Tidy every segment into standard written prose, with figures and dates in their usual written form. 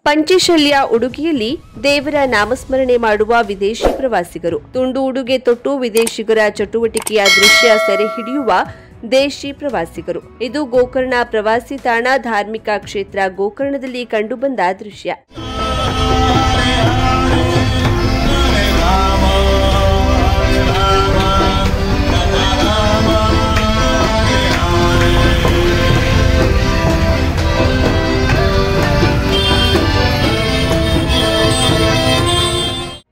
ಪಂಚಶಲ್ಯ ಉಡುಗೆಯಲ್ಲಿ ದೇವರ ನಾಮಸ್ಮರಣೆ ಮಾಡುವ ವಿದೇಶಿ ಪ್ರವಾಸಿಗರು. ತುಂಡು ಉಡುಗೆ ತೊಟ್ಟು ವಿದೇಶಿಗರ ಚಟುವಟಿಕೆಯ ದೃಶ್ಯ ಸೆರೆ ಹಿಡಿಯುವ ದೇಶಿ ಪ್ರವಾಸಿಗರು. ಇದು ಗೋಕರ್ಣ ಪ್ರವಾಸಿ ತಾಣ ಧಾರ್ಮಿಕ ಕ್ಷೇತ್ರ ಗೋಕರ್ಣದಲ್ಲಿ ಕಂಡುಬಂದ ದೃಶ್ಯ.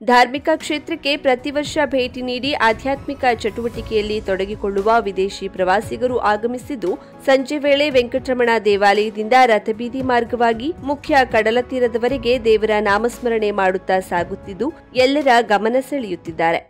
ಧಾರ್ಮಿಕ ಕ್ಷೇತ್ರಕ್ಕೆ ಪ್ರತಿ ವರ್ಷ ಭೇಟಿ ನೀಡಿ ಆಧ್ಯಾತ್ಮಿಕ ಚಟುವಟಿಕೆಯಲ್ಲಿ ತೊಡಗಿಕೊಳ್ಳುವ ವಿದೇಶಿ ಪ್ರವಾಸಿಗರು ಆಗಮಿಸಿದ್ದು, ಸಂಜೆ ವೇಳೆ ವೆಂಕಟರಮಣ ದೇವಾಲಯದಿಂದ ರಥಬೀದಿ ಮಾರ್ಗವಾಗಿ ಮುಖ್ಯ ಕಡಲ ತೀರದವರೆಗೆ ದೇವರ ನಾಮಸ್ಮರಣೆ ಮಾಡುತ್ತಾ ಸಾಗುತ್ತಿದ್ದು, ಎಲ್ಲರ ಗಮನ ಸೆಳೆಯುತ್ತಿದ್ದಾರೆ.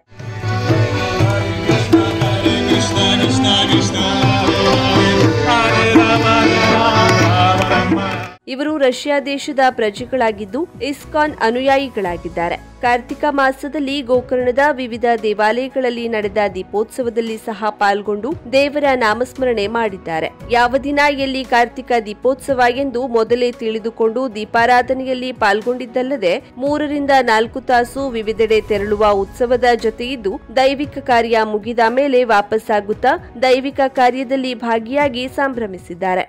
ಇವರು ರಷ್ಯಾ ದೇಶದ ಪ್ರಜೆಗಳಾಗಿದ್ದು ಇಸ್ಕಾನ್ ಅನುಯಾಯಿಗಳಾಗಿದ್ದಾರೆ. ಕಾರ್ತಿಕ ಮಾಸದಲ್ಲಿ ಗೋಕರ್ಣದ ವಿವಿಧ ದೇವಾಲಯಗಳಲ್ಲಿ ನಡೆದ ದೀಪೋತ್ಸವದಲ್ಲಿ ಸಹ ಪಾಲ್ಗೊಂಡು ದೇವರ ನಾಮಸ್ಮರಣೆ ಮಾಡಿದ್ದಾರೆ. ಯಾವ ದಿನ ಎಲ್ಲಿ ಕಾರ್ತಿಕ ದೀಪೋತ್ಸವ ಎಂದು ಮೊದಲೇ ತಿಳಿದುಕೊಂಡು ದೀಪಾರಾಧನೆಯಲ್ಲಿ ಪಾಲ್ಗೊಂಡಿದ್ದಲ್ಲದೆ 3 ರಿಂದ 4 ತಾಸು ವಿವಿಧೆಡೆ ತೆರಳುವ ಉತ್ಸವದ ಜೊತೆಯಿದ್ದು ದೈವಿಕ ಕಾರ್ಯ ಮುಗಿದ ಮೇಲೆ ವಾಪಸ್ಸಾಗುತ್ತಾ ದೈವಿಕ ಕಾರ್ಯದಲ್ಲಿ ಭಾಗಿಯಾಗಿ ಸಂಭ್ರಮಿಸಿದ್ದಾರೆ.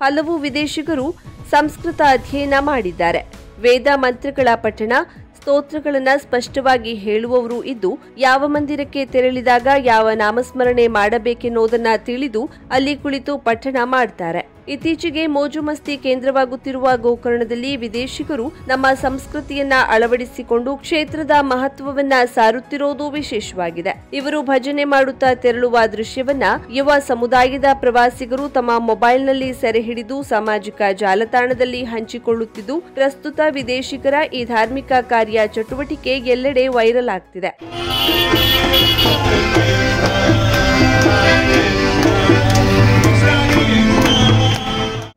ಹಲವು ವಿದೇಶಿಗರು ಸಂಸ್ಕೃತ ಅಧ್ಯಯನ ಮಾಡಿದ್ದಾರೆ. ವೇದ ಮಂತ್ರಗಳ ಪಠಣ, ಸ್ತೋತ್ರಗಳನ್ನು ಸ್ಪಷ್ಟವಾಗಿ ಹೇಳುವವರು ಇದ್ದು, ಯಾವ ಮಂದಿರಕ್ಕೆ ತೆರಳಿದಾಗ ಯಾವ ನಾಮಸ್ಮರಣೆ ಮಾಡಬೇಕೆನ್ನುವುದನ್ನು ತಿಳಿದು ಅಲ್ಲಿ ಕುಳಿತು ಪಠಣ ಮಾಡ್ತಾರೆ. ಇತ್ತೀಚೆಗೆ ಮೋಜು ಮಸ್ತಿ ಕೇಂದ್ರವಾಗುತ್ತಿರುವ ಗೋಕರ್ಣದಲ್ಲಿ ವಿದೇಶಿಗರು ನಮ್ಮ ಸಂಸ್ಕೃತಿಯನ್ನ ಅಳವಡಿಸಿಕೊಂಡು ಕ್ಷೇತ್ರದ ಮಹತ್ವವನ್ನ ಸಾರುತ್ತಿರುವುದು ವಿಶೇಷವಾಗಿದೆ. ಇವರು ಭಜನೆ ಮಾಡುತ್ತಾ ತೆರಳುವ ದೃಶ್ಯವನ್ನ ಯುವ ಸಮುದಾಯದ ಪ್ರವಾಸಿಗರು ತಮ್ಮ ಮೊಬೈಲ್ನಲ್ಲಿ ಸೆರೆ ಹಿಡಿದು ಸಾಮಾಜಿಕ ಜಾಲತಾಣದಲ್ಲಿ ಹಂಚಿಕೊಳ್ಳುತ್ತಿದ್ದು, ಪ್ರಸ್ತುತ ವಿದೇಶಿಗರ ಈ ಧಾರ್ಮಿಕ ಕಾರ್ಯ ಚಟುವಟಿಕೆ ಎಲ್ಲೆಡೆ ವೈರಲ್ ಆಗ್ತಿದೆ.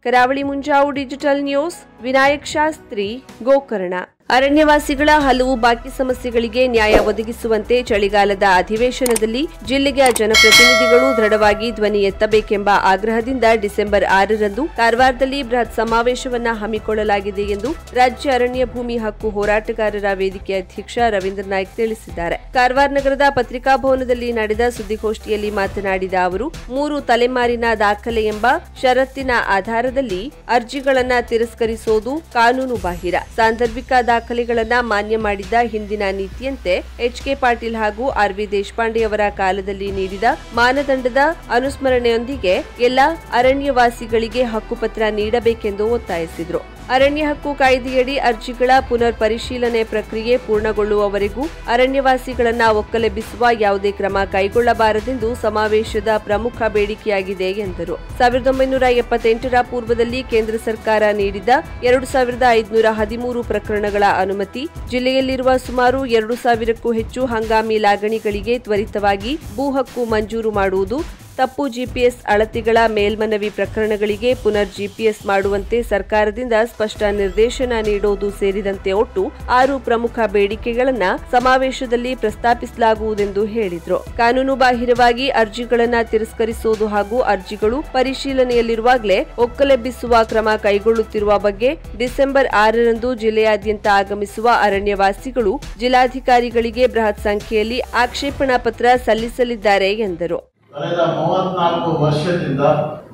ಕರಾವಳಿ ಮುಂಜಾವು ಡಿಜಿಟಲ್ ನ್ಯೂಸ್, ವಿನಾಯಕ್ ಶಾಸ್ತ್ರಿ, ಗೋಕರ್ಣ. ಅರಣ್ಯವಾಸಿಗಳ ಹಲವು ಬಾಕಿ ಸಮಸ್ಯೆಗಳಿಗೆ ನ್ಯಾಯ ಒದಗಿಸುವಂತೆ ಚಳಿಗಾಲದ ಅಧಿವೇಶನದಲ್ಲಿ ಜಿಲ್ಲೆಯ ಜನಪ್ರತಿನಿಧಿಗಳು ದೃಢವಾಗಿ ಧ್ವನಿ ಎತ್ತಬೇಕೆಂಬ ಆಗ್ರಹದಿಂದ ಡಿಸೆಂಬರ್ 6ರಂದು ಕಾರವಾರದಲ್ಲಿ ಬೃಹತ್ ಸಮಾವೇಶವನ್ನು ಹಮ್ಮಿಕೊಳ್ಳಲಾಗಿದೆ ಎಂದು ರಾಜ್ಯ ಅರಣ್ಯ ಭೂಮಿ ಹಕ್ಕು ಹೋರಾಟಗಾರರ ವೇದಿಕೆ ಅಧ್ಯಕ್ಷ ರವೀಂದ್ರ ನಾಯ್ಕ್ ತಿಳಿಸಿದ್ದಾರೆ. ಕಾರವಾರ ನಗರದ ಪತ್ರಿಕಾಭವನದಲ್ಲಿ ನಡೆದ ಸುದ್ದಿಗೋಷ್ಠಿಯಲ್ಲಿ ಮಾತನಾಡಿದ ಅವರು, 3 ತಲೆಮಾರಿನ ದಾಖಲೆ ಎಂಬ ಷರತ್ತಿನ ಆಧಾರದಲ್ಲಿ ಅರ್ಜಿಗಳನ್ನು ತಿರಸ್ಕರಿಸುವುದು ಕಾನೂನು ಬಾಹಿರ. ಸಾಂದರ್ಭಿಕ ದಾಖಲೆಗಳನ್ನು ಮಾನ್ಯ ಮಾಡಿದ ಹಿಂದಿನ ನೀತಿಯಂತೆ ಎಚ್.ಕೆ. ಪಾಟೀಲ್ ಹಾಗೂ ಆರ್.ವಿ. ದೇಶಪಾಂಡೆ ಅವರ ಕಾಲದಲ್ಲಿ ನೀಡಿದ ಮಾನದಂಡದ ಅನುಸ್ಮರಣೆಯೊಂದಿಗೆ ಎಲ್ಲ ಅರಣ್ಯವಾಸಿಗಳಿಗೆ ಹಕ್ಕುಪತ್ರ ನೀಡಬೇಕೆಂದು ಒತ್ತಾಯಿಸಿದರು. ಅರಣ್ಯ ಹಕ್ಕು ಕಾಯ್ದೆಯಡಿ ಅರ್ಜಿಗಳ ಪುನರ್ ಪರಿಶೀಲನೆ ಪ್ರಕ್ರಿಯೆ ಪೂರ್ಣಗೊಳ್ಳುವವರೆಗೂ ಅರಣ್ಯವಾಸಿಗಳನ್ನ ಒಕ್ಕಲೆಬ್ಬಿಸುವ ಯಾವುದೇ ಕ್ರಮ ಕೈಗೊಳ್ಳಬಾರದೆಂದು ಸಮಾವೇಶದ ಪ್ರಮುಖ ಬೇಡಿಕೆಯಾಗಿದೆ ಎಂದರು. 1978ರ ಪೂರ್ವದಲ್ಲಿ ಕೇಂದ್ರ ಸರ್ಕಾರ ನೀಡಿದ 2513 ಪ್ರಕರಣಗಳ ಅನುಮತಿ, ಜಿಲ್ಲೆಯಲ್ಲಿರುವ ಸುಮಾರು 2000ಕ್ಕೂ ಹೆಚ್ಚು ಹಂಗಾಮಿ ಲಾಗಣಿಗಳಿಗೆ ತ್ವರಿತವಾಗಿ ಭೂ ಹಕ್ಕು ಮಂಜೂರು ಮಾಡುವುದು, ತಪ್ಪು ಜಿಪಿಎಸ್ ಅಳತೆಗಳ ಮೇಲ್ಮನವಿ ಪ್ರಕರಣಗಳಿಗೆ ಪುನರ್ ಜಿಪಿಎಸ್ ಮಾಡುವಂತೆ ಸರ್ಕಾರದಿಂದ ಸ್ಪಷ್ಟ ನಿರ್ದೇಶನ ನೀಡುವುದು ಸೇರಿದಂತೆ ಒಟ್ಟು 6 ಪ್ರಮುಖ ಬೇಡಿಕೆಗಳನ್ನು ಸಮಾವೇಶದಲ್ಲಿ ಪ್ರಸ್ತಾಪಿಸಲಾಗುವುದೆಂದು ಹೇಳಿದರು. ಕಾನೂನು ಬಾಹಿರವಾಗಿ ಅರ್ಜಿಗಳನ್ನು ತಿರಸ್ಕರಿಸುವುದು ಹಾಗೂ ಅರ್ಜಿಗಳು ಪರಿಶೀಲನೆಯಲ್ಲಿರುವಾಗಲೇ ಒಕ್ಕಲೆಬ್ಬಿಸುವ ಕ್ರಮ ಕೈಗೊಳ್ಳುತ್ತಿರುವ ಬಗ್ಗೆ ಡಿಸೆಂಬರ್ 6ರಂದು ಜಿಲ್ಲೆಯಾದ್ಯಂತ ಆಗಮಿಸುವ ಅರಣ್ಯವಾಸಿಗಳು ಜಿಲ್ಲಾಧಿಕಾರಿಗಳಿಗೆ ಬೃಹತ್ ಸಂಖ್ಯೆಯಲ್ಲಿ ಆಕ್ಷೇಪಣಾ ಪತ್ರ ಸಲ್ಲಿಸಲಿದ್ದಾರೆ ಎಂದರು. ಕಳೆದ 34 ವರ್ಷದಿಂದ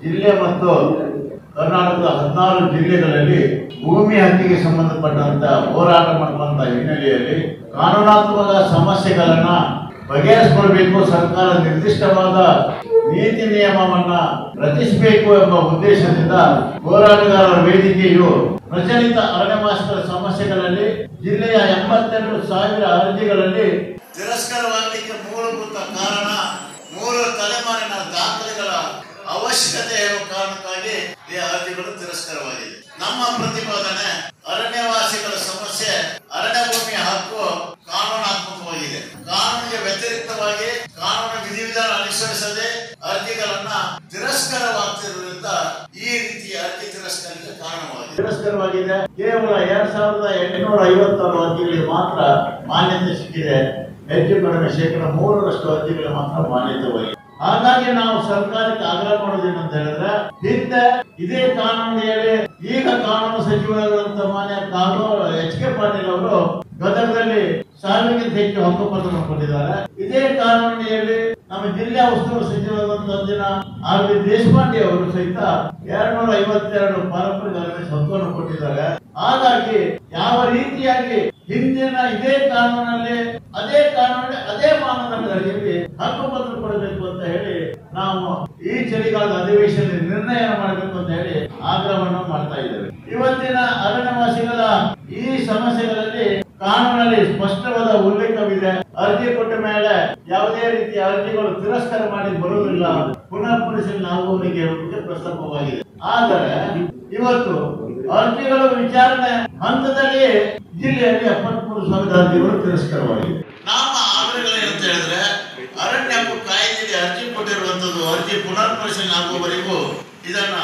ಜಿಲ್ಲೆ ಮತ್ತು ಕರ್ನಾಟಕದ 16 ಜಿಲ್ಲೆಗಳಲ್ಲಿ ಭೂಮಿ ಹಕ್ಕಿಗೆ ಸಂಬಂಧಪಟ್ಟಂತ ಹೋರಾಟ ಮಾಡುವಂತ ಹಿನ್ನೆಲೆಯಲ್ಲಿ ಕಾನೂನಾತ್ಮಕ ಸಮಸ್ಯೆಗಳನ್ನ ಬಗೆಹರಿಸಿಕೊಳ್ಳಬೇಕು, ಸರ್ಕಾರ ನಿರ್ದಿಷ್ಟವಾದ ನೀತಿ ನಿಯಮವನ್ನ ರಚಿಸಬೇಕು ಎಂಬ ಉದ್ದೇಶದಿಂದ ಹೋರಾಟಗಾರರ ವೇದಿಕೆಯು ಪ್ರಚಲಿತ ಅರಣ್ಯವಾಸಿಗಳ ಸಮಸ್ಯೆಗಳಲ್ಲಿ ಜಿಲ್ಲೆಯ 82,000 ಅರ್ಜಿಗಳಲ್ಲಿ ತಿರಸ್ಕಾರವಾಗಲಿಕ್ಕೆ ಮೂಲಭೂತ ಕಾರಣ 3 ತಲೆಮಾರಿನ ದಾಖಲೆಗಳ ಅವಶ್ಯಕತೆ ಇರುವ ಕಾರಣಕ್ಕಾಗಿ ಈ ಅರ್ಜಿಗಳು ತಿರಸ್ಕಾರವಾಗಿದೆ. ನಮ್ಮ ಪ್ರತಿಪಾದನೆ ಅರಣ್ಯವಾಸಿಗಳ ಸಮಸ್ಯೆ, ಅರಣ್ಯ ಭೂಮಿಯ ಹಕ್ಕು ಕಾನೂನಾತ್ಮಕವಾಗಿದೆ. ಕಾನೂನಿಗೆ ವ್ಯತಿರಿಕ್ತವಾಗಿ ಕಾನೂನು ವಿಧಿವಿಧಾನ ಅನುಸರಿಸದೆ ಅರ್ಜಿಗಳನ್ನ ತಿರಸ್ಕಾರವಾಗ್ತಿರೋದ್ರಿಂದ ಈ ರೀತಿಯ ಅರ್ಜಿ ತಿರಸ್ಕಾರಕ್ಕೆ ತಿರಸ್ಕಾರವಾಗಿದೆ. ಕೇವಲ 2856 ಅರ್ಜಿಗಳಿಗೆ ಮಾತ್ರ ಮಾನ್ಯತೆ ಸಿಕ್ಕಿದೆ. ಹೆಚ್ಚು ಕಡಿಮೆ 3% ಅರ್ಜಿಗಳು ಮಾತ್ರ ಮಾನ್ಯತೆವಾಗಿದೆ. ಹಾಗಾಗಿ ನಾವು ಸರ್ಕಾರಕ್ಕೆ ಆಗ್ರಹ ಮಾಡೋದೇನಂತ ಹೇಳಿದ್ರೆ, ಹಿಂದೆ ಇದೇ ಕಾನೂನಿನಲ್ಲಿ ಈಗ ಕಾನೂನು ಸಚಿವರಾದಂತ ಮಾನ್ಯ ಎಚ್ ಕೆ ಪಾಟೀಲ್ ಅವರು ಗದಗದಲ್ಲಿ 1000ಕ್ಕಿಂತ ಹೆಚ್ಚು ಹಕ್ಕುಪತ್ರವನ್ನು ಕೊಟ್ಟಿದ್ದಾರೆ. ಇದೇ ಕಾನೂನಿನಲ್ಲಿ ನಮ್ಮ ಜಿಲ್ಲಾ ಉಸ್ತುವಾರಿ ಸಚಿವರಾದಂತಹ ಆರ್ ವಿ ದೇಶಪಾಂಡೆ ಅವರು ಸಹಿತ 252 ಪಾರಂಪರಿಕ ಹಕ್ಕನ್ನು ಕೊಟ್ಟಿದ್ದಾರೆ. ಹಾಗಾಗಿ ಯಾವ ರೀತಿಯಾಗಿ ಹಿಂದಿನ ಇದೇ ಕಾನೂನಲ್ಲಿ ಅದೇ ಮಾನದಂಡದಲ್ಲಿ ಹಕ್ಕುಪತ್ರ ಕೊಡಬೇಕು ಅಂತ ಹೇಳಿ ನಾವು ಈ ಚಳಿಗಾಲದ ಅಧಿವೇಶನದಲ್ಲಿ ನಿರ್ಣಯ ಮಾಡಬೇಕು ಅಂತ ಹೇಳಿ ಆಗ್ರಹವನ್ನು ಮಾಡ್ತಾ ಇದ್ದೇವೆ. ಇವತ್ತಿನ ಅರಣ್ಯವಾಸಿಗಳ ಈ ಸಮಸ್ಯೆಗಳಲ್ಲಿ ಕಾನೂನಲ್ಲಿ ಸ್ಪಷ್ಟವಾದ ಉಲ್ಲೇಖವಿದೆ. ಅರ್ಜಿ ಕೊಟ್ಟ ಮೇಲೆ ಯಾವುದೇ ರೀತಿಯ ಅರ್ಜಿಗಳು ತಿರಸ್ಕಾರ ಮಾಡಿ ಬರುವುದಿಲ್ಲ, ಪುನರ್ ಪರಿಶೀಲನೆ ಆಗುವವರಿಗೆ ಪ್ರಸ್ತಾಪವಾಗಿದೆ. ಆದರೆ ಇವತ್ತು ಅರ್ಜಿಗಳು ವಿಚಾರಣೆ ಹಂತದಲ್ಲಿ ಜಿಲ್ಲೆಯಲ್ಲಿ 73,000 ಅರ್ಜಿಗಳು ತಿರಸ್ಕಾರವಾಗಿದೆ. ನಮ್ಮ ಆಗ್ರಹಗಳೇನಂತ ಹೇಳಿದ್ರೆ, ಅರಣ್ಯ ಹಕ್ಕು ಕಾಯ್ದೆಗೆ ಅರ್ಜಿ ಕೊಟ್ಟಿರುವಂತದ್ದು ಅರ್ಜಿ ಪುನರ್ ಪರಿಶೀಲನೆ ಆಗುವವರೆಗೂ ಇದನ್ನ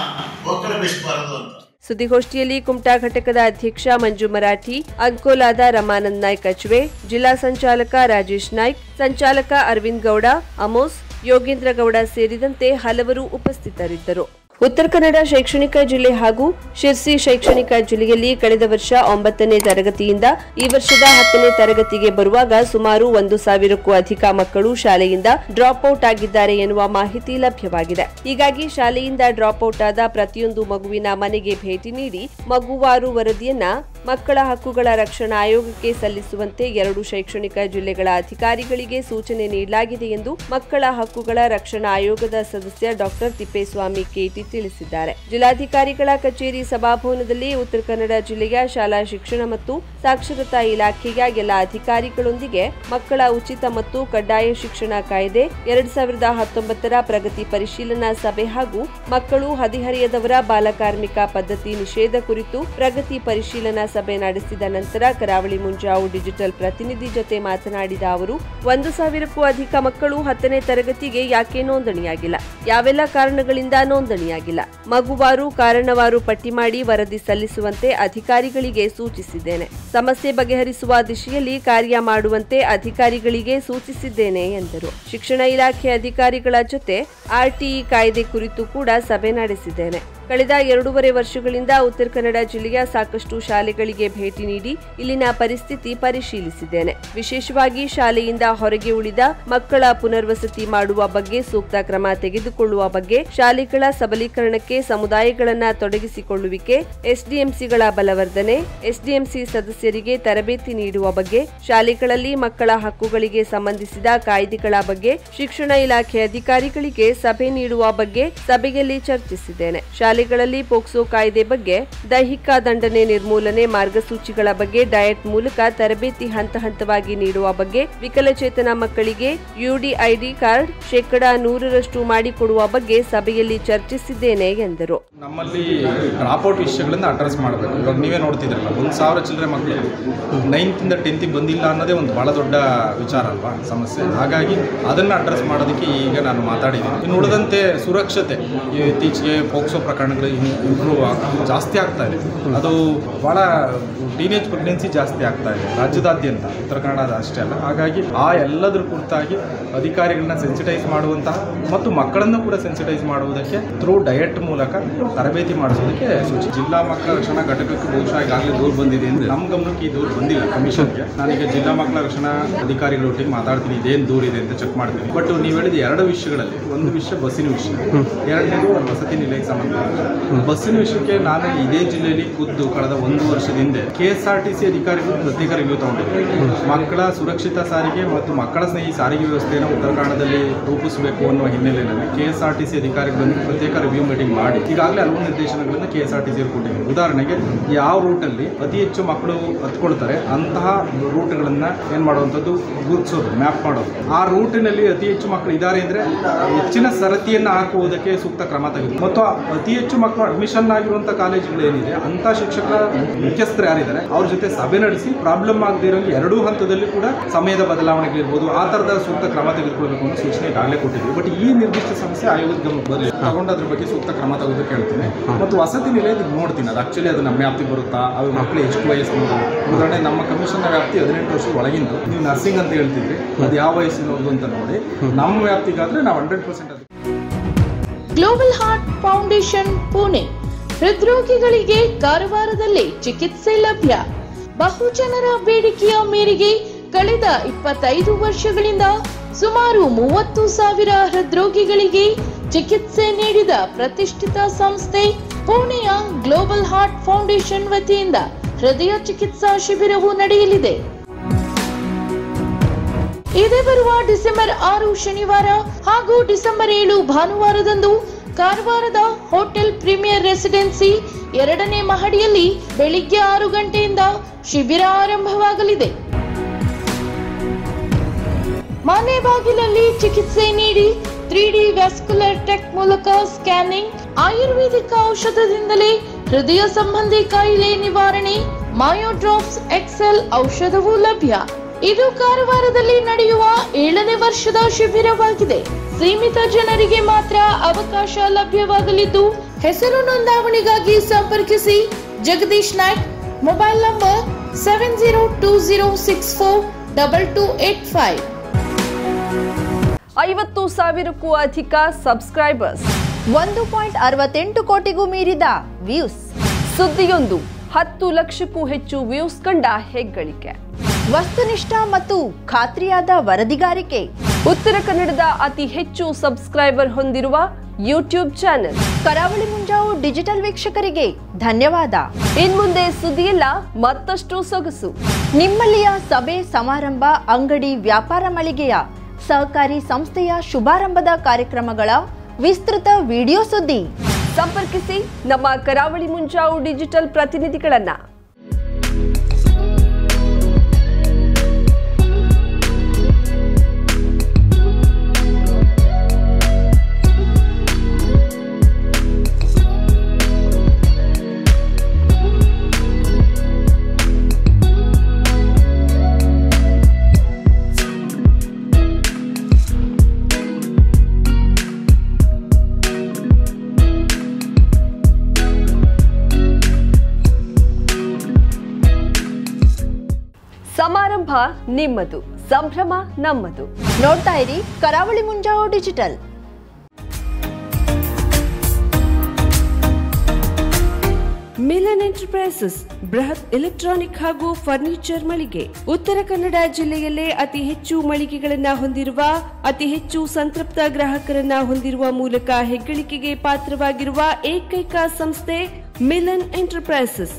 ಒಕ್ಕಲಬಿಸಬಾರದು ಅಂತ. ಸುದ್ದಿಗೋಷ್ಠಿಯಲ್ಲಿ ಕುಮಟಾ ಘಟಕದ ಅಧ್ಯಕ್ಷ ಮಂಜು ಮರಾಠಿ, ಅಂಕೋಲಾದ ರಮಾನಂದ್ ನಾಯ್ಕ್ ಅಚ್ವೆ, ಜಿಲ್ಲಾ ಸಂಚಾಲಕ ರಾಜೇಶ್ ನಾಯ್ಕ್, ಸಂಚಾಲಕ ಅರವಿಂದ್ ಗೌಡ, ಅಮೋಸ್, ಯೋಗೇಂದ್ರ ಗೌಡ ಸೇರಿದಂತೆ ಹಲವರು ಉಪಸ್ಥಿತರಿದ್ದರು. ಉತ್ತರ ಕನ್ನಡ ಶೈಕ್ಷಣಿಕ ಜಿಲ್ಲೆ ಹಾಗೂ ಶಿರ್ಸಿ ಶೈಕ್ಷಣಿಕ ಜಿಲ್ಲೆಯಲ್ಲಿ ಕಳೆದ ವರ್ಷ 9ನೇ ತರಗತಿಯಿಂದ ಈ ವರ್ಷದ 10ನೇ ತರಗತಿಗೆ ಬರುವಾಗ ಸುಮಾರು 1,000ಕ್ಕೂ ಅಧಿಕ ಮಕ್ಕಳು ಶಾಲೆಯಿಂದ ಡ್ರಾಪ್ ಔಟ್ ಆಗಿದ್ದಾರೆ ಎನ್ನುವ ಮಾಹಿತಿ ಲಭ್ಯವಾಗಿದೆ. ಹೀಗಾಗಿ ಶಾಲೆಯಿಂದ ಡ್ರಾಪ್ ಔಟ್ ಆದ ಪ್ರತಿಯೊಂದು ಮಗುವಿನ ಮನೆಗೆ ಭೇಟಿ ನೀಡಿ ಮಗುವಾರು ವರದಿಯನ್ನ ಮಕ್ಕಳ ಹಕ್ಕುಗಳ ರಕ್ಷಣಾ ಆಯೋಗಕ್ಕೆ ಸಲ್ಲಿಸುವಂತೆ 2 ಶೈಕ್ಷಣಿಕ ಜಿಲ್ಲೆಗಳ ಅಧಿಕಾರಿಗಳಿಗೆ ಸೂಚನೆ ನೀಡಲಾಗಿದೆ ಎಂದು ಮಕ್ಕಳ ಹಕ್ಕುಗಳ ರಕ್ಷಣಾ ಆಯೋಗದ ಸದಸ್ಯ ಡಾ ತಿಪ್ಪೇಸ್ವಾಮಿ ಕೆಟಿ ತಿಳಿಸಿದ್ದಾರೆ. ಜಿಲ್ಲಾಧಿಕಾರಿಗಳ ಕಚೇರಿ ಸಭಾಭವನದಲ್ಲಿ ಉತ್ತರ ಕನ್ನಡ ಜಿಲ್ಲೆಯ ಶಾಲಾ ಶಿಕ್ಷಣ ಮತ್ತು ಸಾಕ್ಷರತಾ ಇಲಾಖೆಯ ಎಲ್ಲ ಅಧಿಕಾರಿಗಳೊಂದಿಗೆ ಮಕ್ಕಳ ಉಚಿತ ಮತ್ತು ಕಡ್ಡಾಯ ಶಿಕ್ಷಣ ಕಾಯ್ದೆ 2019ರ ಪ್ರಗತಿ ಪರಿಶೀಲನಾ ಸಭೆ ಹಾಗೂ ಮಕ್ಕಳು ಹದಿಹರೆಯದವರ ಬಾಲಕಾರ್ಮಿಕ ಪದ್ಧತಿ ನಿಷೇಧ ಕುರಿತು ಪ್ರಗತಿ ಪರಿಶೀಲನಾ ಸಭೆ ನಡೆಸಿದ ನಂತರ ಕರಾವಳಿ ಮುಂಜಾವು ಡಿಜಿಟಲ್ ಪ್ರತಿನಿಧಿ ಜೊತೆ ಮಾತನಾಡಿದ ಅವರು 1,000ಕ್ಕೂ ಅಧಿಕ ಮಕ್ಕಳು 10ನೇ ತರಗತಿಗೆ ಯಾಕೆ ನೋಂದಣಿಯಾಗಿಲ್ಲ, ಯಾವೆಲ್ಲ ಕಾರಣಗಳಿಂದ ನೋಂದಣಿಯಾಗಿಲ್ಲ, ಮಗುವಾರು ಕಾರಣವಾರು ಪಟ್ಟಿ ಮಾಡಿ ವರದಿ ಸಲ್ಲಿಸುವಂತೆ ಅಧಿಕಾರಿಗಳಿಗೆ ಸೂಚಿಸಿದ್ದೇನೆ. ಸಮಸ್ಯೆ ಬಗೆಹರಿಸುವ ದಿಶೆಯಲ್ಲಿ ಕಾರ್ಯ ಮಾಡುವಂತೆ ಅಧಿಕಾರಿಗಳಿಗೆ ಸೂಚಿಸಿದ್ದೇನೆ ಎಂದರು. ಶಿಕ್ಷಣ ಇಲಾಖೆ ಅಧಿಕಾರಿಗಳ ಜೊತೆ ಆರ್ಟಿಇ ಕಾಯ್ದೆ ಕುರಿತು ಕೂಡ ಸಭೆ ನಡೆಸಿದ್ದೇನೆ. ಕಳೆದ 2.5 ವರ್ಷಗಳಿಂದ ಉತ್ತರ ಕನ್ನಡ ಜಿಲ್ಲೆಯ ಸಾಕಷ್ಟು ಶಾಲೆಗಳಿಗೆ ಭೇಟಿ ನೀಡಿ ಇಲ್ಲಿನ ಪರಿಸ್ಥಿತಿ ಪರಿಶೀಲಿಸಿದ್ದೇನೆ. ವಿಶೇಷವಾಗಿ ಶಾಲೆಯಿಂದ ಹೊರಗೆ ಉಳಿದ ಮಕ್ಕಳ ಪುನರ್ವಸತಿ ಮಾಡುವ ಬಗ್ಗೆ ಸೂಕ್ತ ಕ್ರಮ ತೆಗೆದುಕೊಳ್ಳುವ ಬಗ್ಗೆ, ಶಾಲೆಗಳ ಸಬಲೀಕರಣಕ್ಕೆ ಸಮುದಾಯಗಳನ್ನ ತೊಡಗಿಸಿಕೊಳ್ಳುವಿಕೆ, ಎಸ್ಡಿಎಂಸಿಗಳ ಬಲವರ್ಧನೆ, ಎಸ್ಡಿಎಂಸಿ ಸದಸ್ಯರಿಗೆ ತರಬೇತಿ ನೀಡುವ ಬಗ್ಗೆ, ಶಾಲೆಗಳಲ್ಲಿ ಮಕ್ಕಳ ಹಕ್ಕುಗಳಿಗೆ ಸಂಬಂಧಿಸಿದ ಕಾಯ್ದೆಗಳ ಬಗ್ಗೆ ಶಿಕ್ಷಣ ಇಲಾಖೆ ಅಧಿಕಾರಿಗಳಿಗೆ ಸಭೆ ನೀಡುವ ಬಗ್ಗೆ ಸಭೆಯಲ್ಲಿ ಚರ್ಚಿಸಿದ್ದೇನೆ. ಶಾಲೆಗಳಲ್ಲಿ ಪೋಕ್ಸೋ ಕಾಯ್ದೆ ಬಗ್ಗೆ, ದೈಹಿಕ ದಂಡನೆ ನಿರ್ಮೂಲನೆ ಮಾರ್ಗಸೂಚಿಗಳ ಬಗ್ಗೆ ಡಯಟ್ ಮೂಲಕ ತರಬೇತಿ ಹಂತ ಹಂತವಾಗಿ ನೀಡುವ ಬಗ್ಗೆ, ವಿಕಲಚೇತನ ಮಕ್ಕಳಿಗೆ ಯುಡಿಐಡಿ ಕಾರ್ಡ್ 100% ಮಾಡಿಕೊಡುವ ಬಗ್ಗೆ ಸಭೆಯಲ್ಲಿ ಚರ್ಚಿಸಿದ್ದೇನೆ ಎಂದರು. ನಮ್ಮಲ್ಲಿ ಡ್ರಾಪ್ಔಟ್ ವಿಷಯಗಳನ್ನು ಅಡ್ರೆಸ್ ಮಾಡಬೇಕು. ಇವಾಗ ನೀವೇ ನೋಡ್ತಿದ್ರಲ್ಲ, 1,000 ಚಿಲ್ಲರೆ ಮಕ್ಕಳು 9th ಇಂದ 10th ಬಂದಿಲ್ಲ ಅನ್ನೋದೇ ಒಂದು ಬಹಳ ದೊಡ್ಡ ವಿಚಾರ ಅಲ್ವಾ, ಸಮಸ್ಯೆ. ಹಾಗಾಗಿ ಅದನ್ನು ಅಡ್ರೆಸ್ ಮಾಡೋದಕ್ಕೆ ಈಗ ನಾನು ಮಾತಾಡಿದ್ದೀನಿ. ಇನ್ನು ಉಳಿದಂತೆ ಸುರಕ್ಷತೆ, ಇತ್ತೀಚೆಗೆ ಪೋಕ್ಸೋ ಪ್ರಕರಣಗಳು ಇಂಪ್ರೂವ್ ಜಾಸ್ತಿ ಆಗ್ತಾ ಇದೆ. ಅದು ಭಾಳ ಟೀನೇಜ್ ಪ್ರೆಗ್ನೆನ್ಸಿ ಜಾಸ್ತಿ ಆಗ್ತಾ ಇದೆ ರಾಜ್ಯದಾದ್ಯಂತ, ಉತ್ತರ ಕನ್ನಡ ಅಷ್ಟೇ ಅಲ್ಲ. ಹಾಗಾಗಿ ಆ ಎಲ್ಲದರ ಕುರಿತಾಗಿ ಅಧಿಕಾರಿಗಳನ್ನ ಸೆನ್ಸಿಟೈಸ್ ಮಾಡುವಂತಹ ಮತ್ತು ಮಕ್ಕಳನ್ನು ಕೂಡ ಸೆನ್ಸಿಟೈಸ್ ಮಾಡುವುದಕ್ಕೆ ಥ್ರೂ ಡಯಟ್ ಮೂಲಕ ತರಬೇತಿ ಮಾಡಿಸೋದಕ್ಕೆ ಜಿಲ್ಲಾ ಮಕ್ಕಳ ರಕ್ಷಣಾ ಘಟಕಕ್ಕೆ ಬಹುಶಃ ಈಗಾಗಲೇ ದೂರು ಬಂದಿದೆ ಅಂದರೆ ನಮ್ಮ ಗಮನಕ್ಕೆ ಈ ದೂರು ಬಂದಿಲ್ಲ ಕಮಿಷನ್ಗೆ. ನಾನೀಗ ಜಿಲ್ಲಾ ಮಕ್ಕಳ ರಕ್ಷಣಾ ಅಧಿಕಾರಿಗಳೊಟ್ಟಿಗೆ ಮಾತಾಡ್ತೀನಿ, ಇದೇನು ದೂರ ಇದೆ ಅಂತ ಚೆಕ್ ಮಾಡ್ತೀನಿ. ಬಟ್ ನೀವು ಹೇಳಿದ 2 ವಿಷಯಗಳಲ್ಲಿ, ಒಂದು ವಿಷಯ ಬಸ್ಸಿನ ವಿಷಯ, 2ನೇದು ವಸತಿ ನಿಲಯಕ್ಕೆ ಸಂಬಂಧ. ಬಸ್ಸಿನ ವಿಷಯಕ್ಕೆ ನಾನು ಇದೇ ಜಿಲ್ಲೆಯಲ್ಲಿ ಖುದ್ದು ಕಳೆದ 1 ವರ್ಷದ ಹಿಂದೆ KSRTC ಅಧಿಕಾರಿಗಳು ಪ್ರತ್ಯೇಕ ರಿವ್ಯೂ ತಗೊಂಡಿದ್ದಾರೆ. ಮಕ್ಕಳ ಸುರಕ್ಷಿತ ಸಾರಿಗೆ ಮತ್ತು ಮಕ್ಕಳ ಸ್ನೇಹಿ ಸಾರಿಗೆ ವ್ಯವಸ್ಥೆಯನ್ನು ಉತ್ತರ ಕನ್ನಡದಲ್ಲಿ ರೂಪಿಸಬೇಕು ಅನ್ನುವ ಹಿನ್ನೆಲೆಯಲ್ಲಿ KSRTC ಅಧಿಕಾರಿಗಳನ್ನು ಪ್ರತ್ಯೇಕ ರಿವ್ಯೂ ಮೀಟಿಂಗ್ ಮಾಡಿ ಈಗಾಗಲೇ ಹಲವು ನಿರ್ದೇಶನಗಳನ್ನು KSRTC ಕೊಟ್ಟಿದ್ದಾರೆ. ಉದಾಹರಣೆಗೆ ಯಾವ ರೂಟಲ್ಲಿ ಅತಿ ಹೆಚ್ಚು ಮಕ್ಕಳು ಹತ್ಕೊಳ್ತಾರೆ ಅಂತಹ ರೂಟ್ಗಳನ್ನು ಏನು ಮಾಡುವಂಥದ್ದು, ಗುರುತಿಸೋದು, ಮ್ಯಾಪ್ ಮಾಡೋದು. ಆ ರೂಟಿನಲ್ಲಿ ಅತಿ ಹೆಚ್ಚು ಮಕ್ಕಳು ಇದ್ದಾರೆ ಅಂದರೆ ಹೆಚ್ಚಿನ ಸರತಿಯನ್ನು ಹಾಕುವುದಕ್ಕೆ ಸೂಕ್ತ ಕ್ರಮ ತೆಗೆದು ಮತ್ತು ಅತಿ ಹೆಚ್ಚು ಮಕ್ಕಳು ಅಡ್ಮಿಷನ್ ಆಗಿರುವಂತ ಕಾಲೇಜುಗಳೇನಿದೆ ಅಂತ ಶಿಕ್ಷಕರ ಮುಖ್ಯಸ್ಥರು ಯಾರಿದ್ದಾರೆ ಅವ್ರ ಜೊತೆ ಸಭೆ ನಡೆಸಿ ಪ್ರಾಬ್ಲಮ್ ಆಗದೇ ಇರೋ ಎರಡೂ ಹಂತದಲ್ಲಿ ಕೂಡ ಸಮಯದ ಬದಲಾವಣೆಗಳಿರ್ಬೋದು ಆ ತರದ ಸೂಕ್ತ ಕ್ರಮ ತೆಗೆದುಕೊಳ್ಬೇಕು ಅನ್ನೋ ಸೂಚನೆ ಈಗಾಗಲೇ ಕೊಟ್ಟಿದ್ವಿ. ಬಟ್ ಈ ನಿರ್ದಿಷ್ಟ ಸಮಸ್ಯೆ ಆಯೋಗದ ಗಮನಕ್ಕೆ ಬರಲಿ, ತಗೊಂಡು ಅದ್ರ ಬಗ್ಗೆ ಸೂಕ್ತ ಕ್ರಮ ತೆಗೆದು ಕೇಳ್ತೀನಿ. ಮತ್ತು ವಸತಿ ನಿಲಯದ ನೋಡ್ತೀನಿ, ಅದು ಆಕ್ಚುಲಿ ಅದು ನಮ್ಮ ವ್ಯಾಪ್ತಿ ಬರುತ್ತಾ, ಅದು ಮಕ್ಕಳು ಎಷ್ಟು ವಯಸ್ಸಿನವರು. ಉದಾಹರಣೆ ನಮ್ಮ ಕಮಿಷನ್ ವ್ಯಾಪ್ತಿ 18 ವರ್ಷದ ಒಳಗಿಂದು, ನೀವು ನರ್ಸಿಂಗ್ ಅಂತ ಹೇಳ್ತಿದ್ರಿ, ಅದು ಯಾವ ವಯಸ್ಸಿನವ್ರದ್ದು ಅಂತ ನೋಡಿ. ನಮ್ಮ ವ್ಯಾಪ್ತಿಗಾದ್ರೆ ನಾವು 100% ಅದು. ಗ್ಲೋಬಲ್ ಹಾರ್ಟ್ ಫೌಂಡೇಶನ್ ಪುಣೆ ಹೃದ್ರೋಗಿಗಳಿಗೆ ಕಾರವಾರದಲ್ಲಿ ಚಿಕಿತ್ಸೆ ಲಭ್ಯ. ಬಹುಜನರ ಬೇಡಿಕೆಯ ಮೇರೆಗೆ ಕಳೆದ 25 ವರ್ಷಗಳಿಂದ ಸುಮಾರು 30,000 ಹೃದ್ರೋಗಿಗಳಿಗೆ ಚಿಕಿತ್ಸೆ ನೀಡಿದ ಪ್ರತಿಷ್ಠಿತ ಸಂಸ್ಥೆ ಪುಣೆಯ ಗ್ಲೋಬಲ್ ಹಾರ್ಟ್ ಫೌಂಡೇಶನ್ ವತಿಯಿಂದ ಹೃದಯ ಚಿಕಿತ್ಸಾ ಶಿಬಿರವು ನಡೆಯಲಿದೆ. ಇದೇ ಬರುವ ಡಿಸೆಂಬರ್ 6 ಶನಿವಾರ ಹಾಗೂ ಡಿಸೆಂಬರ್ 7 ಭಾನುವಾರದಂದು ಕಾರವಾರದ ಹೋಟೆಲ್ ಪ್ರೀಮಿಯರ್ ರೆಸಿಡೆನ್ಸಿ 2ನೇ ಮಹಡಿಯಲ್ಲಿ ಬೆಳಿಗ್ಗೆ 6 ಗಂಟೆಯಿಂದ ಶಿಬಿರ ಆರಂಭವಾಗಲಿದೆ. ಮನೆ ಬಾಗಿಲಲ್ಲಿ ಚಿಕಿತ್ಸೆ ನೀಡಿ 3D ವ್ಯಾಸ್ಕ್ಯುಲರ್ ಟೆಕ್ ಮೂಲಕ ಸ್ಕ್ಯಾನಿಂಗ್, ಆಯುರ್ವೇದಿಕ ಔಷಧದಿಂದಲೇ ಹೃದಯ ಸಂಬಂಧಿ ಕಾಯಿಲೆ ನಿವಾರಣೆ, ಮಯೋಡ್ರಾಪ್ಸ್ ಎಕ್ಸೆಲ್ ಔಷಧವೂ ಲಭ್ಯ. ಇದು ಕಾರವಾರದಲ್ಲಿ ನಡೆಯುವ 7ನೇ ವರ್ಷದ ಶಿಬಿರವಾಗಿದೆ. ಸೀಮಿತ ಜನರಿಗೆ ಮಾತ್ರ ಅವಕಾಶ ಲಭ್ಯವಾಗಲಿದ್ದು, ಹೆಸರು ನೋಂದಾವಣೆಗಾಗಿ ಸಂಪರ್ಕಿಸಿ ಜಗದೀಶ್ ನಾಯ್ಕ್, ಮೊಬೈಲ್ ನಂಬರ್ 7020642285. 50,000ಕ್ಕೂ ಅಧಿಕ ಸಬ್ಸ್ಕ್ರೈಬರ್ಸ್, 1.68 ಕೋಟಿಗೂ ಮೀರಿದ ವ್ಯೂಸ್, ಸುದ್ದಿಯೊಂದು 10 ಲಕ್ಷಕ್ಕೂ ಹೆಚ್ಚು ವ್ಯೂಸ್ ಕಂಡ ಹೆಗ್ಗಳಿಕೆ, ವಸ್ತುನಿಷ್ಠ ಮತ್ತು ಖಾತ್ರಿಯಾದ ವರದಿಗಾರಿಕೆ, ಉತ್ತರ ಕನ್ನಡದ ಅತಿ ಹೆಚ್ಚು ಸಬ್ಸ್ಕ್ರೈಬರ್ ಹೊಂದಿರುವ ಯೂಟ್ಯೂಬ್ ಚಾನೆಲ್. ಕರಾವಳಿ ಮುಂಜಾವು ಡಿಜಿಟಲ್ ವೀಕ್ಷಕರಿಗೆ ಧನ್ಯವಾದ. ಇನ್ಮುಂದೆ ಸುದ್ದಿಯಲ್ಲ ಮತ್ತಷ್ಟು ಸೊಗಸು. ನಿಮ್ಮಲ್ಲಿಯ ಸಭೆ ಸಮಾರಂಭ, ಅಂಗಡಿ ವ್ಯಾಪಾರ ಮಳಿಗೆಯ ಸಹಕಾರಿ ಸಂಸ್ಥೆಯ ಶುಭಾರಂಭದ ಕಾರ್ಯಕ್ರಮಗಳ ವಿಸ್ತೃತ ವಿಡಿಯೋ ಸುದ್ದಿ. ಸಂಪರ್ಕಿಸಿ ನಮ್ಮ ಕರಾವಳಿ ಮುಂಜಾವು ಡಿಜಿಟಲ್ ಪ್ರತಿನಿಧಿಗಳನ್ನ. ಸಮಾರಂಭ ನಿಮ್ಮದು, ಸಂಭ್ರಮ ನಮ್ಮದು. ನೋಡ್ತಾ ಇರಿ ಕರಾವಳಿ ಮುಂಜಾವು ಡಿಜಿಟಲ್. ಮಿಲನ್ ಎಂಟರ್ಪ್ರೈಸಸ್ ಬೃಹತ್ ಎಲೆಕ್ಟ್ರಾನಿಕ್ ಹಾಗೂ ಫರ್ನಿಚರ್ ಮಳಿಗೆ. ಉತ್ತರ ಕನ್ನಡ ಜಿಲ್ಲೆಯಲ್ಲೇ ಅತಿ ಹೆಚ್ಚು ಮಳಿಗೆಗಳನ್ನ ಹೊಂದಿರುವ, ಅತಿ ಹೆಚ್ಚು ಸಂತೃಪ್ತ ಗ್ರಾಹಕರನ್ನ ಹೊಂದಿರುವ ಮೂಲಕ ಹೆಗ್ಗಳಿಕೆಗೆ ಪಾತ್ರವಾಗಿರುವ ಏಕೈಕ ಸಂಸ್ಥೆ ಮಿಲನ್ ಎಂಟರ್ಪ್ರೈಸಸ್.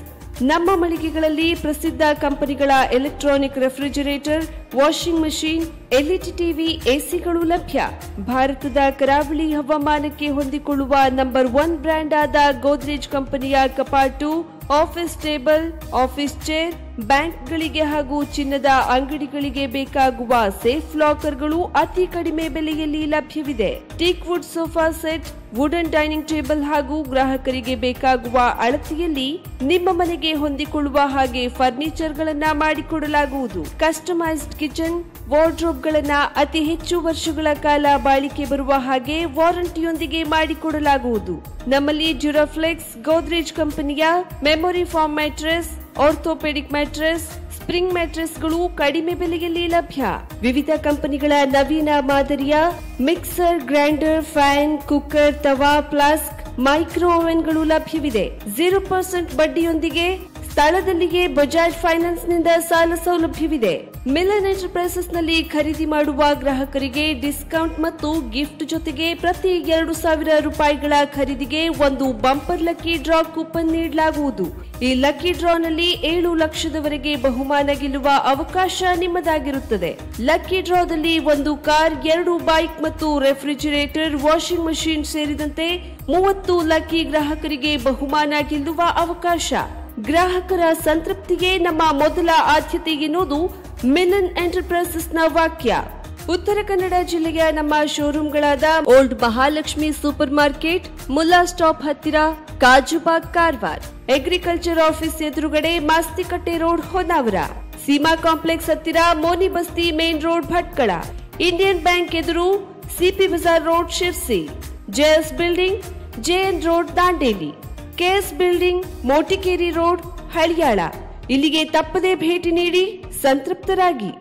ನಮ್ಮ ಮಳಿಗೆಗಳಲ್ಲಿ ಪ್ರಸಿದ್ಧ ಕಂಪನಿಗಳ electronic refrigerator, washing machine, LED TV, ಎಸಿಗಳು ಲಭ್ಯ. ಭಾರತದ ಕರಾವಳಿ ಹವಾಮಾನಕ್ಕೆ ಹೊಂದಿಕೊಳ್ಳುವ ನಂಬರ್ 1 ಬ್ರ್ಯಾಂಡ್ ಆದ ಗೋದ್ರೇಜ್ ಕಂಪನಿಯ ಕಪಾಟು, ಆಫೀಸ್ ಟೇಬಲ್, ಆಫೀಸ್ ಚೇರ್, ಬ್ಯಾಂಕ್ಗಳಿಗೆ ಹಾಗೂ ಚಿನ್ನದ ಅಂಗಡಿಗಳಿಗೆ ಬೇಕಾಗುವ ಸೇಫ್ ಲಾಕರ್ಗಳು ಅತಿ ಕಡಿಮೆ ಬೆಲೆಯಲ್ಲಿ ಲಭ್ಯವಿದೆ. Teak wood sofa set, wooden dining table ಹಾಗೂ ಗ್ರಾಹಕರಿಗೆ ಬೇಕಾಗುವ ಅಳತೆಯಲ್ಲಿ ನಿಮ್ಮ ಮನೆಗೆ ಹೊಂದಿಕೊಳ್ಳುವ ಹಾಗೆ ಫರ್ನಿಚರ್ ಗಳನ್ನ ಮಾಡಿಕೊಡಲಾಗುವುದು. ಕಸ್ಟಮೈಸ್ಡ್ ಕಿಚನ್, ವಾರ್ಡ್ರೋಬ್ ಗಳನ್ನ ಅತಿ ಹೆಚ್ಚು ವರ್ಷಗಳ ಕಾಲ ಬಾಳಿಕೆ ಬರುವ ಹಾಗೆ ವಾರಂಟಿಯೊಂದಿಗೆ ಮಾಡಿಕೊಡಲಾಗುವುದು. ನಮ್ಮಲ್ಲಿ ಡ್ಯೂರಾಫ್ಲೆಕ್ಸ್, ಗೋದ್ರೇಜ್ ಕಂಪನಿಯ memory foam mattress, orthopaedic mattress, spring ಮ್ಯಾಟ್ರೆಸ್ಗಳು ಕಡಿಮೆ ಬೆಲೆಯಲ್ಲಿ ಲಭ್ಯ. ವಿವಿಧ ಕಂಪನಿಗಳ ನವೀನ ಮಾದರಿಯ ಮಿಕ್ಸರ್, ಗ್ರೈಂಡರ್, ಫ್ಯಾನ್, ಕುಕ್ಕರ್, ತವಾ, ಫ್ಲಾಸ್ಕ್, ಮೈಕ್ರೋ ಓವೆನ್ಗಳು ಲಭ್ಯವಿದೆ. 0% ಬಡ್ಡಿಯೊಂದಿಗೆ ಸ್ಥಳದಲ್ಲಿಯೇ ಬಜಾಜ್ ಫೈನಾನ್ಸ್ ನಿಂದ ಸಾಲ ಸೌಲಭ್ಯವಿದೆ. ಮಿಲನ್ ಎಂಟರ್ಪ್ರೈಸಸ್ ನಲ್ಲಿ ಖರೀದಿ ಮಾಡುವ ಗ್ರಾಹಕರಿಗೆ ಡಿಸ್ಕೌಂಟ್ ಮತ್ತು ಗಿಫ್ಟ್ ಜೊತೆಗೆ ಪ್ರತಿ 2,000 ರೂಪಾಯಿಗಳ ಖರೀದಿಗೆ ಒಂದು ಬಂಪರ್ ಲಕ್ಕಿ ಡ್ರಾ ಕೂಪನ್ ನೀಡಲಾಗುವುದು. ಈ ಲಕ್ಕಿ ಡ್ರಾನಲ್ಲಿ 7 ಲಕ್ಷದವರೆಗೆ ಬಹುಮಾನ ಗೆಲ್ಲುವ ಅವಕಾಶ ನಿಮ್ಮದಾಗಿರುತ್ತದೆ. ಲಕ್ಕಿ ಡ್ರಾದಲ್ಲಿ 1 ಕಾರ್, 2 ಬೈಕ್ ಮತ್ತು ರೆಫ್ರಿಜರೇಟರ್, ವಾಷಿಂಗ್ ಮಷೀನ್ ಸೇರಿದಂತೆ 30 ಲಕ್ಕಿ ಗ್ರಾಹಕರಿಗೆ ಬಹುಮಾನ ಗೆಲ್ಲುವ ಅವಕಾಶ. ಗ್ರಾಹಕರ ಸಂತೃಪ್ತಿಗೆ ನಮ್ಮ ಮೊದಲ ಆದ್ಯತೆ ಎನ್ನುವುದು ಮಿಲನ್ ಎಂಟರ್ಪ್ರೈಸಸ್ನ ವಾಕ್ಯ. ಉತ್ತರ ಕನ್ನಡ ಜಿಲ್ಲೆಯ ನಮ್ಮ ಶೋರೂಮ್ಗಳಾದ old Mahalakshmi super market, Mulla stop ಹತ್ತಿರ, ಕಾಜುಬಾಗ್ ಕಾರವಾರ, ಅಗ್ರಿಕಲ್ಚರ್ ಆಫೀಸ್ ಎದುರುಗಡೆ, ಮಾಸ್ತಿಕಟ್ಟೆ ರೋಡ್ ಹೊನ್ನಾವರ, ಸೀಮಾ ಕಾಂಪ್ಲೆಕ್ಸ್ ಹತ್ತಿರ, Moni Basti main road Bhatkal, Indian bank ಎದುರು, CP Bazar road Sirsi, JS building, JN road Dandeli, KS building, Motikeri road Haliyal. ಇಲ್ಲಿಗೆ ತಪ್ಪದೇ ಭೇಟಿ ನೀಡಿ ಸಂತೃಪ್ತರಾಗಿ.